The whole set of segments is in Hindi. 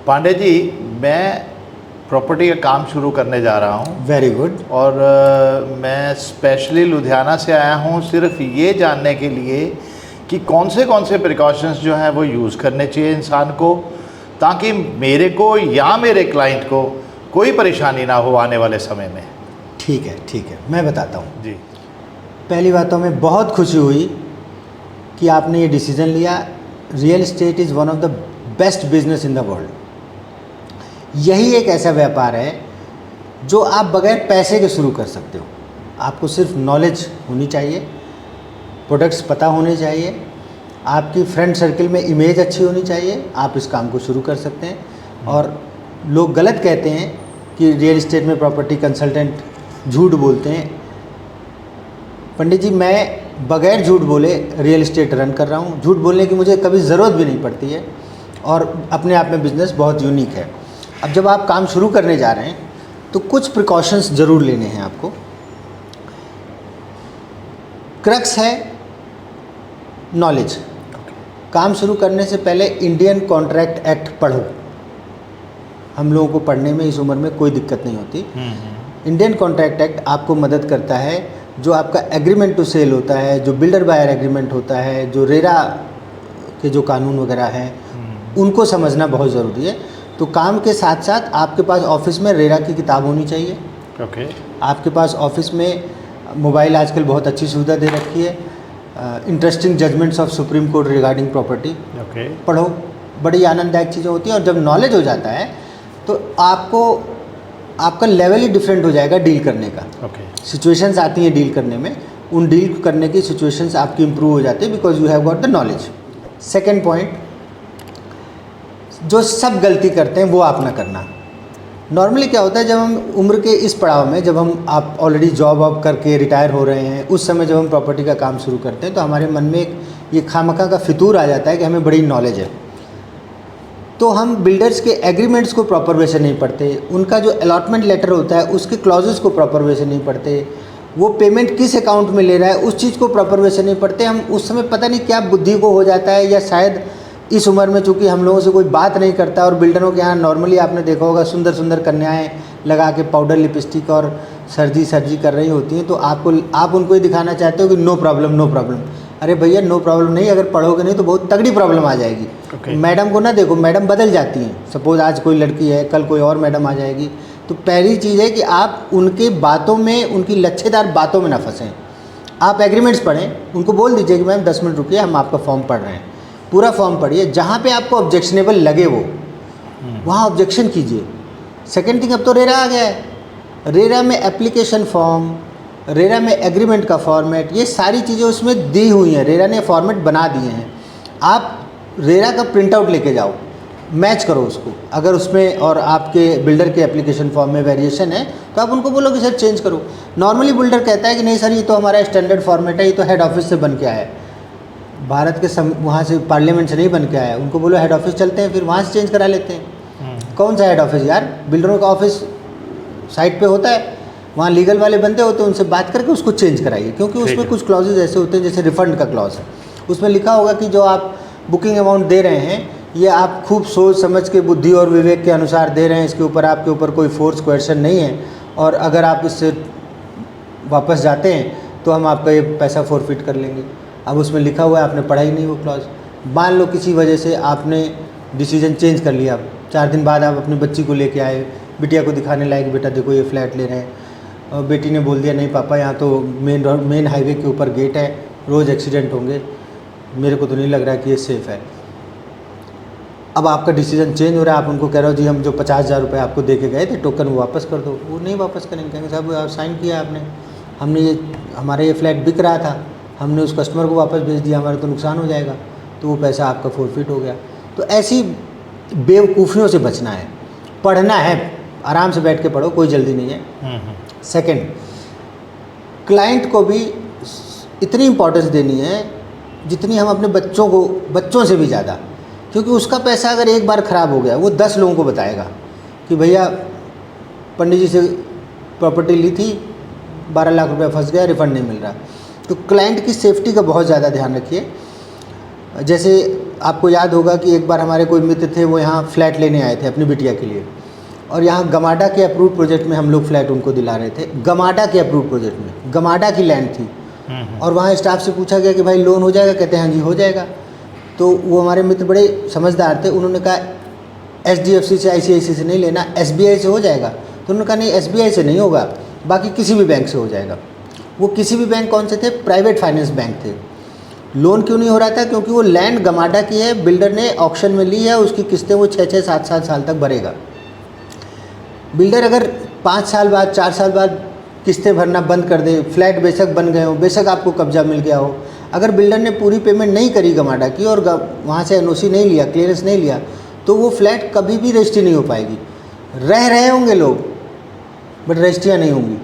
पांडे जी, मैं प्रॉपर्टी का काम शुरू करने जा रहा हूँ। Very good. और मैं स्पेशली लुधियाना से आया हूँ सिर्फ ये जानने के लिए कि कौन से प्रिकॉशंस जो हैं वो यूज़ करने चाहिए इंसान को, ताकि मेरे को या मेरे क्लाइंट को कोई परेशानी ना हो आने वाले समय में। ठीक है, मैं बताता हूँ जी। पहली बात तो हमें बहुत खुशी हुई कि आपने ये डिसीज़न लिया। Real estate is one of the best business in the world. यही एक ऐसा व्यापार है जो आप बगैर पैसे के शुरू कर सकते हो। आपको सिर्फ नॉलेज होनी चाहिए, प्रोडक्ट्स पता होने चाहिए, आपकी फ्रेंड सर्कल में इमेज अच्छी होनी चाहिए, आप इस काम को शुरू कर सकते हैं। और लोग गलत कहते हैं कि रियल एस्टेट में प्रॉपर्टी कंसल्टेंट झूठ बोलते हैं। पंडित जी, मैं बगैर झूठ बोले रियल एस्टेट रन कर रहा हूँ। झूठ बोलने की मुझे कभी ज़रूरत भी नहीं पड़ती है और अपने आप में बिज़नेस बहुत यूनिक है। अब जब आप काम शुरू करने जा रहे हैं तो कुछ प्रिकॉशंस ज़रूर लेने हैं आपको। क्रक्स है नॉलेज। काम शुरू करने से पहले इंडियन कॉन्ट्रैक्ट एक्ट पढ़ो। हम लोगों को पढ़ने में इस उम्र में कोई दिक्कत नहीं होती। इंडियन कॉन्ट्रैक्ट एक्ट आपको मदद करता है। जो आपका एग्रीमेंट टू सेल होता है, जो बिल्डर बायर एग्रीमेंट होता है, जो रेरा के जो कानून वगैरह हैं, उनको समझना बहुत ज़रूरी है। तो काम के साथ साथ आपके पास ऑफिस में रेरा की किताब होनी चाहिए। ओके। आपके पास ऑफिस में मोबाइल आजकल बहुत अच्छी सुविधा दे रखी है। Interesting judgements of supreme court regarding property okay. पढ़ो, बड़ी आनंददायक चीज़ें होती हैं। और जब नॉलेज हो जाता है तो आपका लेवल ही डिफरेंट हो जाएगा डील करने का। ओके। सिचुएशंस आती हैं डील करने में, उन डील करने की सिचुएशंस आपकी इंप्रूव हो जाती है because you have got the knowledge. Second point, जो सब गलती करते हैं वो आप ना करना। नॉर्मली क्या होता है, जब हम उम्र के इस पड़ाव में, जब आप ऑलरेडी जॉब वॉब करके रिटायर हो रहे हैं, उस समय जब हम प्रॉपर्टी का काम शुरू करते हैं तो हमारे मन में एक ये खामखा का फितूर आ जाता है कि हमें बड़ी नॉलेज है। तो हम बिल्डर्स के एग्रीमेंट्स को प्रॉपर वे से नहीं पढ़ते, उनका जो अलॉटमेंट लेटर होता है उसके क्लॉजेस को प्रॉपर वे से नहीं पढ़ते, वो पेमेंट किस अकाउंट में ले रहा है उस चीज़ को प्रॉपर वे से नहीं पढ़ते। हम उस समय पता नहीं क्या बुद्धि को हो जाता है, या शायद इस उम्र में चूँकि हम लोगों से कोई बात नहीं करता। और बिल्डरों के यहाँ नॉर्मली आपने देखा होगा सुंदर सुंदर कन्याएँ लगा के पाउडर लिपस्टिक और सर्जी कर रही होती हैं, तो आप उनको ये दिखाना चाहते हो कि नो प्रॉब्लम नो प्रॉब्लम। अरे भैया, नो प्रॉब्लम नहीं, अगर पढ़ोगे नहीं तो बहुत तगड़ी प्रॉब्लम आ जाएगी। मैडम को ना देखो, मैडम बदल जाती हैं। सपोज आज कोई लड़की है, कल कोई और मैडम आ जाएगी। तो पहली चीज़ है कि आप उनके बातों में, उनकी लच्छेदार बातों में ना फंसें। आप एग्रीमेंट्स पढ़ें, उनको बोल दीजिए कि मैम 10 मिनट रुकिए, हम आपका फॉर्म पढ़ रहे हैं। पूरा फॉर्म पढ़िए, जहाँ पे आपको ऑब्जेक्शनेबल लगे वो वहाँ ऑब्जेक्शन कीजिए। सेकेंड थिंग, अब तो रेरा आ गया है। रेरा में एप्लीकेशन फॉर्म, रेरा में एग्रीमेंट का फॉर्मेट, ये सारी चीज़ें उसमें दी हुई हैं। रेरा ने फॉर्मेट बना दिए हैं। आप रेरा का प्रिंट आउट लेके जाओ, मैच करो उसको। अगर उसमें और आपके बिल्डर के एप्लीकेशन फॉर्म में वेरिएशन है तो आप उनको बोलो कि सर चेंज करो। नॉर्मली बिल्डर कहता है कि नहीं सर, ये तो हमारा स्टैंडर्ड फॉर्मेट है, ये तो हेड ऑफिस से बन के आया है, भारत के वहाँ से पार्लियामेंट से नहीं बन के आया है। उनको बोलो हेड ऑफिस चलते हैं, फिर वहाँ से चेंज करा लेते हैं। कौन सा हेड ऑफिस यार, बिल्डरों का ऑफिस साइट पे होता है, वहाँ लीगल वाले बंदे होते हैं, उनसे बात करके उसको चेंज कराइए। क्योंकि उसमें कुछ क्लॉजेज ऐसे होते हैं, जैसे रिफंड का क्लॉज है, उसमें लिखा होगा कि जो आप बुकिंग अमाउंट दे रहे हैं ये आप खूब सोच समझ के, बुद्धि और विवेक के अनुसार दे रहे हैं, इसके ऊपर आपके ऊपर कोई फोर्स क्वेश्चन नहीं है, और अगर आप इससे वापस जाते हैं तो हम आपका ये पैसा फॉरफिट कर लेंगे। अब उसमें लिखा हुआ है, आपने पढ़ा ही नहीं वो क्लॉज। मान लो किसी वजह से आपने डिसीजन चेंज कर लिया, 4 दिन बाद आप अपनी बच्ची को लेके आए, बिटिया को दिखाने लायक, बेटा देखो ये फ्लैट ले रहे हैं, और बेटी ने बोल दिया नहीं पापा, यहाँ तो मेन हाईवे के ऊपर गेट है, रोज़ एक्सीडेंट होंगे, मेरे को तो नहीं लग रहा कि ये सेफ़ है। अब आपका डिसीजन चेंज हो रहा है, आप उनको कह रहे हो जी हम जो 50,000 रुपये आपको दे के गए थे टोकन वो वापस कर दो। वो नहीं वापस करेंगे, कहेंगे साहब आप साइन किया आपने, हमने ये, हमारा ये फ्लैट बिक रहा था, हमने उस कस्टमर को वापस भेज दिया, हमारा तो नुकसान हो जाएगा, तो वो पैसा आपका फॉरफिट हो गया। तो ऐसी बेवकूफ़ियों से बचना है, पढ़ना है, आराम से बैठ के पढ़ो, कोई जल्दी नहीं है। सेकंड, क्लाइंट को भी इतनी इम्पोर्टेंस देनी है जितनी हम अपने बच्चों से भी ज़्यादा, क्योंकि उसका पैसा अगर एक बार ख़राब हो गया वो 10 लोगों को बताएगा कि भैया पंडित जी से प्रॉपर्टी ली थी, 12 लाख रुपया फंस गया, रिफ़ंड नहीं मिल रहा। तो क्लाइंट की सेफ्टी का बहुत ज़्यादा ध्यान रखिए। जैसे आपको याद होगा कि एक बार हमारे कोई मित्र थे, वो यहाँ फ्लैट लेने आए थे अपनी बिटिया के लिए, और यहाँ गमाडा के अप्रूव्ड प्रोजेक्ट में हम लोग फ्लैट उनको दिला रहे थे। गमाडा के अप्रूव्ड प्रोजेक्ट में, गमाडा की लैंड थी, और वहाँ स्टाफ से पूछा गया कि भाई लोन हो जाएगा? कहते हैं हाँ जी हो जाएगा। तो वो हमारे मित्र बड़े समझदार थे, उन्होंने कहा HDFC से, ICICI से नहीं लेना, SBI से हो जाएगा। तो उन्होंने कहा नहीं, SBI से नहीं होगा, बाकी किसी भी बैंक से हो जाएगा। वो किसी भी बैंक कौन से थे? प्राइवेट फाइनेंस बैंक थे। लोन क्यों नहीं हो रहा था? क्योंकि वो लैंड गमाडा की है, बिल्डर ने ऑक्शन में ली है, उसकी किस्तें वो 6-6, 7-7 साल तक भरेगा। बिल्डर अगर 5 साल बाद, 4 साल बाद किस्तें भरना बंद कर दे, फ्लैट बेशक बन गए हो, बेशक आपको कब्जा मिल गया हो, अगर बिल्डर ने पूरी पेमेंट नहीं करी गमाडा की और वहाँ से NOC नहीं लिया, क्लियरेंस नहीं लिया, तो वो फ्लैट कभी भी रजिस्ट्री नहीं हो पाएगी। रह रहे होंगे लोग, बट रजिस्ट्रियाँ नहीं होंगी।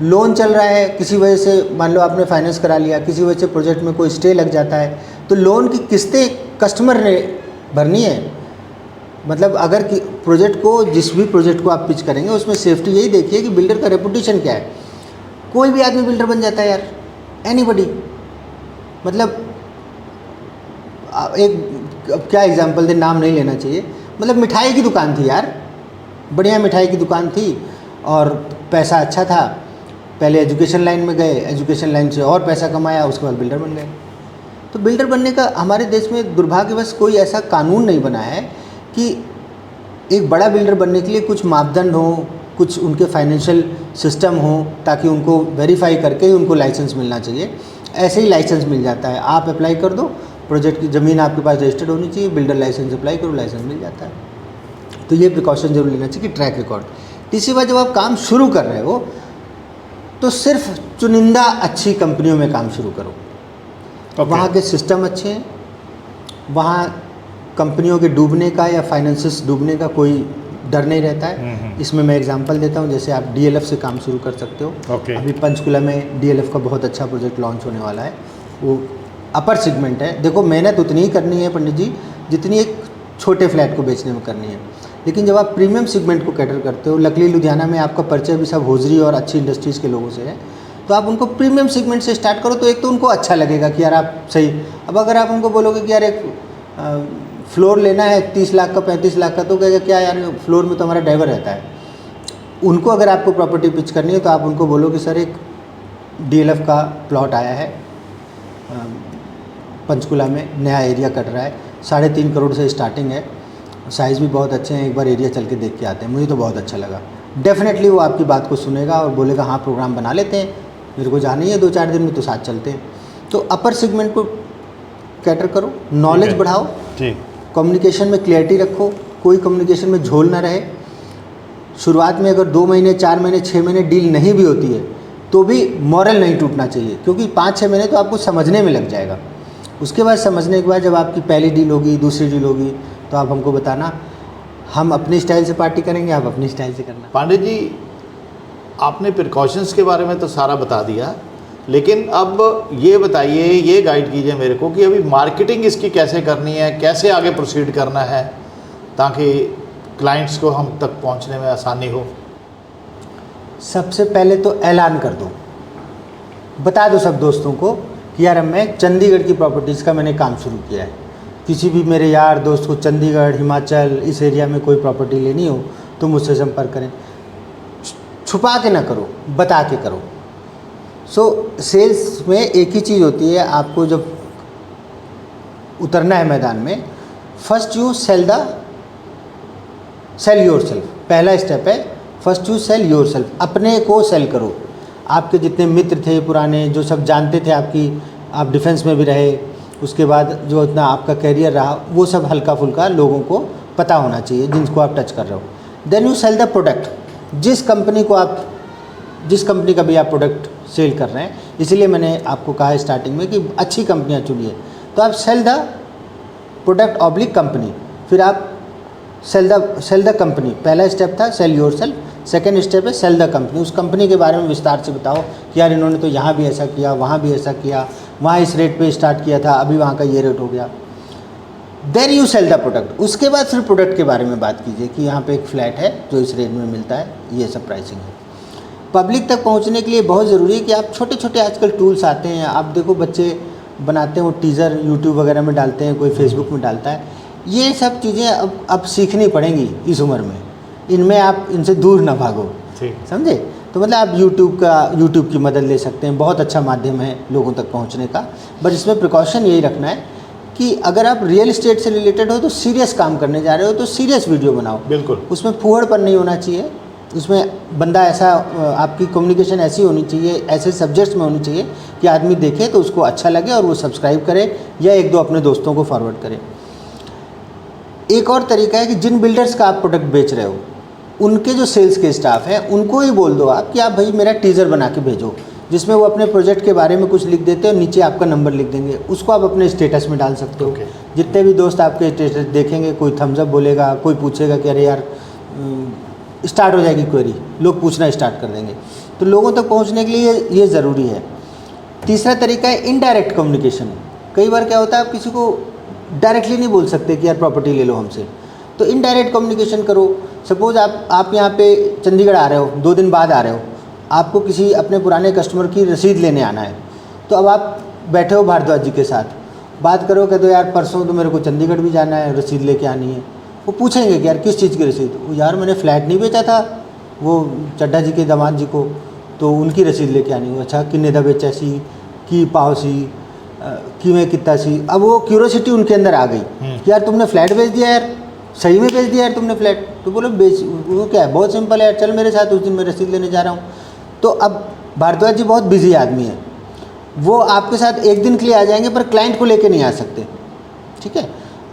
लोन चल रहा है, किसी वजह से मान लो आपने फाइनेंस करा लिया, किसी वजह से प्रोजेक्ट में कोई स्टे लग जाता है, तो लोन की किस्तें कस्टमर ने भरनी है। मतलब अगर प्रोजेक्ट को, जिस भी प्रोजेक्ट को आप पिच करेंगे, उसमें सेफ्टी यही देखिए कि बिल्डर का रेपुटेशन क्या है। कोई भी आदमी बिल्डर बन जाता है यार, एनीबडी। मतलब अब क्या एग्जांपल दे, नाम नहीं लेना चाहिए। मतलब मिठाई की दुकान थी यार, बढ़िया मिठाई की दुकान थी और पैसा अच्छा था। पहले एजुकेशन लाइन में गए, एजुकेशन लाइन से और पैसा कमाया, उसके बाद बिल्डर बन गए। तो बिल्डर बनने का हमारे देश में दुर्भाग्यवश कोई ऐसा कानून नहीं बना है कि एक बड़ा बिल्डर बनने के लिए कुछ मापदंड हो, कुछ उनके फाइनेंशियल सिस्टम हो, ताकि उनको वेरीफाई करके ही उनको लाइसेंस मिलना चाहिए। ऐसे ही लाइसेंस मिल जाता है, आप अप्लाई कर दो, प्रोजेक्ट की ज़मीन आपके पास रजिस्टर्ड होनी चाहिए, बिल्डर लाइसेंस अप्लाई करो, लाइसेंस मिल जाता है। तो ये प्रिकॉशन जरूर लेना चाहिए कि ट्रैक रिकॉर्ड। तीसरी बात, जब आप काम शुरू कर रहे हो तो सिर्फ चुनिंदा अच्छी कंपनियों में काम शुरू करो। वहाँ के सिस्टम अच्छे हैं, वहाँ कंपनियों के डूबने का या फाइनेंसेस डूबने का कोई डर नहीं रहता है। इसमें मैं एग्जांपल देता हूँ, जैसे आप DLF से काम शुरू कर सकते हो। अभी पंचकुला में DLF का बहुत अच्छा प्रोजेक्ट लॉन्च होने वाला है। वो अपर सेगमेंट है। देखो मेहनत उतनी ही करनी है पंडित जी जितनी एक छोटे फ्लैट को बेचने में करनी है, लेकिन जब आप प्रीमियम सेगमेंट को कैटर करते हो, लकली लुधियाना में आपका परिचय भी सब होजरी और अच्छी इंडस्ट्रीज़ के लोगों से है, तो आप उनको प्रीमियम सेगमेंट से स्टार्ट करो। तो एक तो उनको अच्छा लगेगा कि यार आप सही। अब अगर आप उनको बोलोगे कि यार एक फ्लोर लेना है 30 लाख का, 35 लाख का, तो कहेगा क्या यार फ्लोर में तो हमारा ड्राइवर रहता है। उनको अगर आपको प्रॉपर्टी पिच करनी है तो आप उनको बोलो कि सर एक DLF का प्लॉट आया है पंचकुला में, नया एरिया कट रहा है, 3.5 करोड़ से स्टार्टिंग है, साइज़ भी बहुत अच्छे हैं, एक बार एरिया चल के देख के आते हैं, मुझे तो बहुत अच्छा लगा। डेफिनेटली वो आपकी बात को सुनेगा और बोलेगा हाँ प्रोग्राम बना लेते हैं, मेरे को जाना ही है 2-4 दिन में, तो साथ चलते हैं। तो अपर सेगमेंट को कैटर करो, नॉलेज बढ़ाओ, कम्युनिकेशन में क्लियरिटी रखो, कोई कम्युनिकेशन में झोल ना रहे। शुरुआत में अगर 2 महीने, 4 महीने, 6 महीने डील नहीं भी होती है तो भी मॉरल नहीं टूटना चाहिए, क्योंकि 5-6 महीने तो आपको समझने में लग जाएगा। उसके बाद समझने के बाद जब आपकी पहली डील होगी, दूसरी डील होगी, तो आप हमको बताना, हम अपनी स्टाइल से पार्टी करेंगे, आप अपनी स्टाइल से करना। पांडे जी, आपने प्रिकॉशंस के बारे में तो सारा बता दिया, लेकिन अब ये बताइए, ये गाइड कीजिए मेरे को कि अभी मार्केटिंग इसकी कैसे करनी है, कैसे आगे प्रोसीड करना है ताकि क्लाइंट्स को हम तक पहुंचने में आसानी हो। सबसे पहले तो ऐलान कर दो, बता दो सब दोस्तों को कि यार मैं चंडीगढ़ की प्रॉपर्टीज़ का मैंने काम शुरू किया है। किसी भी मेरे यार दोस्त को चंडीगढ़, हिमाचल, इस एरिया में कोई प्रॉपर्टी लेनी हो तो मुझसे संपर्क करें। छुपा के ना करो, बता के करो। सेल्स में एक ही चीज़ होती है, आपको जब उतरना है मैदान में, फर्स्ट यू सेल योरसेल्फ। पहला स्टेप है फर्स्ट यू सेल योरसेल्फ, अपने को सेल करो। आपके जितने मित्र थे पुराने, जो सब जानते थे आप डिफेंस में भी रहे, उसके बाद जो इतना आपका कैरियर रहा, वो सब हल्का फुल्का लोगों को पता होना चाहिए जिनको आप टच कर रहे हो। Then you sell the product. जिस कंपनी का भी आप प्रोडक्ट सेल कर रहे हैं, इसीलिए मैंने आपको कहा है स्टार्टिंग में कि अच्छी कंपनियां चुनिए। तो आप sell the product oblique company, फिर आप सेल द कंपनी। पहला स्टेप था सेल योरसेल्फ, सेकेंड स्टेप है सेल द कंपनी। उस कंपनी के बारे में विस्तार से बताओ कि यार इन्होंने तो यहाँ भी ऐसा किया, वहाँ भी ऐसा किया, वहाँ इस रेट पे स्टार्ट किया था, अभी वहाँ का ये रेट हो गया। Then you sell the product. उसके बाद फिर प्रोडक्ट के बारे में बात कीजिए कि यहाँ पे एक फ्लैट है जो इस रेट में मिलता है, ये सब प्राइसिंग है। पब्लिक तक पहुँचने के लिए बहुत ज़रूरी है कि आप छोटे छोटे आजकल टूल्स आते हैं। आप देखो बच्चे बनाते हैं, वो टीज़र यूट्यूब वगैरह में डालते हैं, कोई फेसबुक में डालता है। ये सब चीज़ें अब सीखनी पड़ेंगी इस उम्र में, इनमें आप इनसे दूर ना भागो, समझे। तो मतलब आप यूट्यूब की मदद ले सकते हैं, बहुत अच्छा माध्यम है लोगों तक पहुंचने का। बट इसमें प्रिकॉशन यही रखना है कि अगर आप रियल एस्टेट से रिलेटेड हो तो सीरियस काम करने जा रहे हो तो सीरियस वीडियो बनाओ, बिल्कुल। उसमें फूहड़पन नहीं होना चाहिए, उसमें बंदा ऐसा, आपकी कम्युनिकेशन ऐसी होनी चाहिए, ऐसे सब्जेक्ट्स में होनी चाहिए कि आदमी देखे तो उसको अच्छा लगे और वो सब्सक्राइब करे या एक दो अपने दोस्तों को फॉरवर्ड करे। एक और तरीका है कि जिन बिल्डर्स का आप प्रोडक्ट बेच रहे हो उनके जो सेल्स के स्टाफ हैं उनको ही बोल दो आप कि आप भाई मेरा टीज़र बना के भेजो, जिसमें वो अपने प्रोजेक्ट के बारे में कुछ लिख देते हैं और नीचे आपका नंबर लिख देंगे, उसको आप अपने स्टेटस में डाल सकते हो। जितने भी दोस्त आपके स्टेटस देखेंगे, कोई थम्स अप बोलेगा, कोई पूछेगा कि अरे यार, स्टार्ट हो जाएगी क्वेरी, लोग पूछना स्टार्ट कर देंगे। तो लोगों तक पहुंचने के लिए ये ज़रूरी है। तीसरा तरीका है इनडायरेक्ट कम्युनिकेशन। कई बार क्या होता है, आप किसी को डायरेक्टली नहीं बोल सकते कि यार प्रॉपर्टी ले लो हमसे, तो इनडायरेक्ट कम्युनिकेशन करो। सपोज़ आप यहाँ पे चंडीगढ़ आ रहे हो, 2 दिन बाद आ रहे हो, आपको किसी अपने पुराने कस्टमर की रसीद लेने आना है, तो अब आप बैठे हो भारद्वाज जी के साथ, बात करो, कहते हो यार परसों तो मेरे को चंडीगढ़ भी जाना है, रसीद लेके आनी है। वो पूछेंगे कि यार किस चीज़ की रसीद, वो यार मैंने फ्लैट नहीं बेचा था वो चड्ढा जी के दामाद जी को, तो उनकी रसीद लेके आनी है। अच्छा किन्ने दा बेचा सी, की पाव सी, कि मैं कितना सी। अब वो क्यूरोसिटी उनके अंदर आ गई कि यार तुमने फ्लैट बेच दिया, यार सही में बेच दिया यार तुमने फ्लैट, तो बोलो बेच, वो क्या है, बहुत सिंपल है यार, चल मेरे साथ, उस दिन मैं रसीद लेने जा रहा हूँ। तो अब भारद्वाज जी बहुत बिजी आदमी है, वो आपके साथ एक दिन के लिए आ जाएंगे पर क्लाइंट को लेके नहीं आ सकते, ठीक है।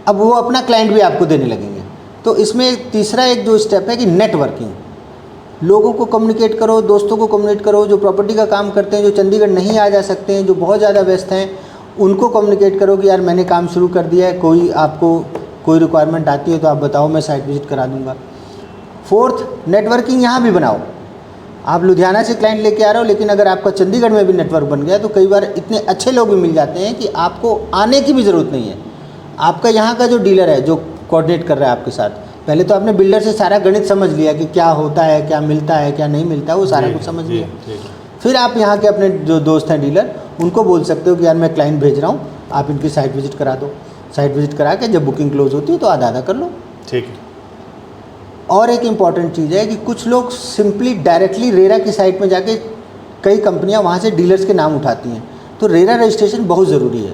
अब वो अपना क्लाइंट भी आपको देने लगेंगे। तो इसमें तीसरा एक जो स्टेप है कि नेटवर्किंग, लोगों को कम्युनिकेट करो, दोस्तों को कम्युनिकेट करो, जो प्रॉपर्टी का काम करते हैं, जो चंडीगढ़ नहीं आ जा सकते हैं, जो बहुत ज़्यादा व्यस्त हैं, उनको कम्युनिकेट करो कि यार मैंने काम शुरू कर दिया है, कोई आपको कोई रिक्वायरमेंट आती है तो आप बताओ, मैं साइट विजिट करा दूंगा। फोर्थ, नेटवर्किंग यहाँ भी बनाओ। आप लुधियाना से क्लाइंट लेके आ रहे हो, लेकिन अगर आपका चंडीगढ़ में भी नेटवर्क बन गया तो कई बार इतने अच्छे लोग भी मिल जाते हैं कि आपको आने की भी ज़रूरत नहीं है। आपका यहाँ का जो डीलर है, जो कोऑर्डिनेट कर रहा है आपके साथ, पहले तो आपने बिल्डर से सारा गणित समझ लिया कि क्या होता है, क्या मिलता है, क्या नहीं मिलता है, वो सारा कुछ समझ लिया। फिर आप यहाँ के अपने जो दोस्त हैं डीलर, उनको बोल सकते हो कि यार मैं क्लाइंट भेज रहा हूँ, आप इनकी साइट विजिट करा दो। साइट विजिट करा के जब बुकिंग क्लोज होती है तो आधा कर लो, ठीक है। और एक इम्पॉर्टेंट चीज़ है कि कुछ लोग सिंपली डायरेक्टली रेरा की साइट में जाके, कई कंपनियां वहाँ से डीलर्स के नाम उठाती हैं, तो रेरा रजिस्ट्रेशन बहुत ज़रूरी है।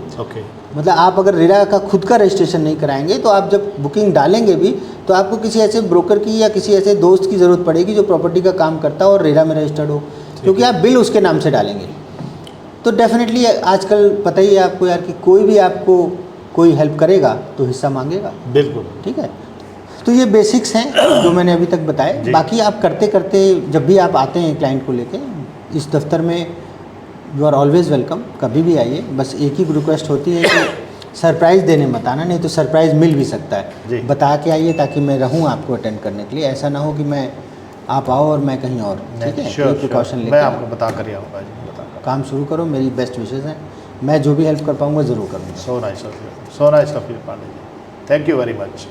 मतलब आप अगर रेरा का खुद का रजिस्ट्रेशन नहीं कराएंगे तो आप जब बुकिंग डालेंगे भी तो आपको किसी ऐसे ब्रोकर की या किसी ऐसे दोस्त की ज़रूरत पड़ेगी जो प्रॉपर्टी का काम करता हो और रेरा में रजिस्टर्ड हो, क्योंकि आप बिल उसके नाम से डालेंगे। तो डेफिनेटली आजकल पता ही है आपको यार कि कोई भी आपको कोई हेल्प करेगा तो हिस्सा मांगेगा, बिल्कुल, ठीक है। तो ये बेसिक्स हैं जो मैंने अभी तक बताए। बाकी आप करते करते जब भी आप आते हैं क्लाइंट को लेके इस दफ्तर में, यू आर ऑलवेज़ वेलकम, कभी भी आइए। बस एक ही रिक्वेस्ट होती है कि सरप्राइज़ देने मत आना, नहीं तो सरप्राइज़ मिल भी सकता है। बता के आइए ताकि मैं रहूँ आपको अटेंड करने के लिए, ऐसा ना हो कि मैं आप आओ और मैं कहीं और, ठीक है। ये प्रिकॉशन लेकर मैं आपको बता कर आऊँगा जी, काम शुरू करो। मेरी बेस्ट विशेज़ हैं, मैं जो भी हेल्प कर पाऊँगा ज़रूर करूँगा। So nice of you, so nice of you Pandey ji, thank you very much.